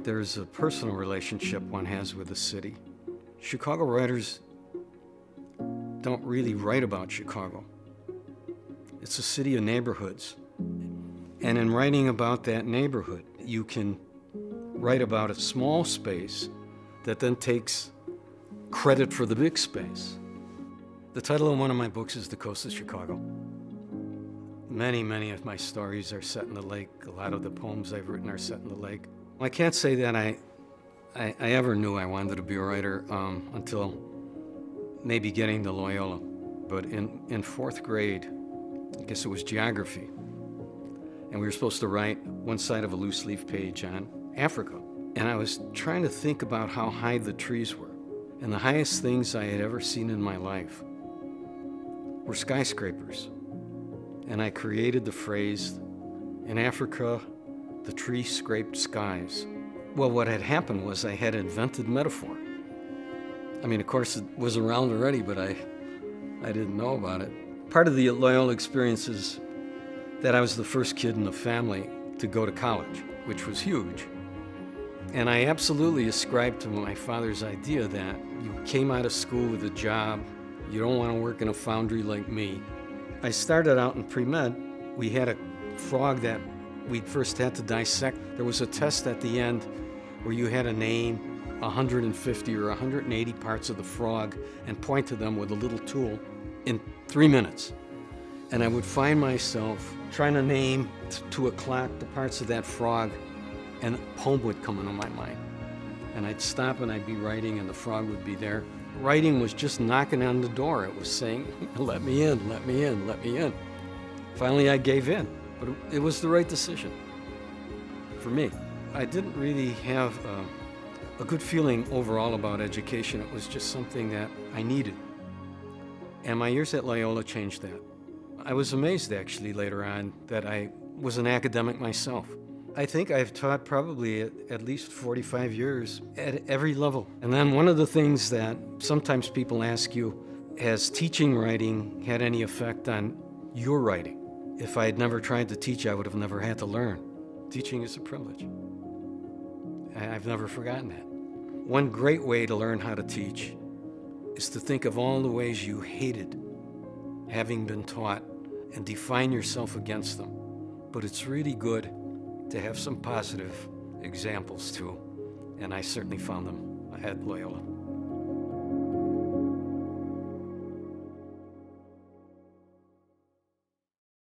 there's a personal relationship one has with the city. Chicago writers don't really write about Chicago. It's a city of neighborhoods. And in writing about that neighborhood, you can write about a small space that then takes credit for the big space. The title of one of my books is The Coast of Chicago. Many of my stories are set in the lake. A lot of the poems I've written are set in the lake. I can't say that I ever knew I wanted to be a writer until maybe getting to Loyola. But in fourth grade, I guess it was geography, and we were supposed to write one side of a loose leaf page on Africa. And I was trying to think about how high the trees were. And the highest things I had ever seen in my life were skyscrapers. And I created the phrase, in Africa, the tree scraped skies. Well, what had happened was I had invented metaphor. I mean, of course, it was around already, but I didn't know about it. Part of the Loyola experience is that I was the first kid in the family to go to college, which was huge. And I absolutely ascribed to my father's idea that you came out of school with a job, you don't want to work in a foundry like me. I started out in pre-med. We had a frog that we first had to dissect. There was a test at the end where you had to name 150 or 180 parts of the frog and point to them with a little tool in 3 minutes. And I would find myself trying to name to a clock the parts of that frog, and a poem would come into my mind. And I'd stop and I'd be writing, and the frog would be there. Writing was just knocking on the door. It was saying, let me in, let me in, let me in. Finally, I gave in, but it was the right decision for me. I didn't really have a good feeling overall about education. It was just something that I needed. And my years at Loyola changed that. I was amazed, actually, later on that I was an academic myself. I think I've taught probably at least 45 years at every level. And then one of the things that sometimes people ask you, has teaching writing had any effect on your writing? If I had never tried to teach, I would have never had to learn. Teaching is a privilege. I've never forgotten that. One great way to learn how to teach is to think of all the ways you hated having been taught and define yourself against them. But it's really good to have some positive examples too, and I certainly found them at Loyola.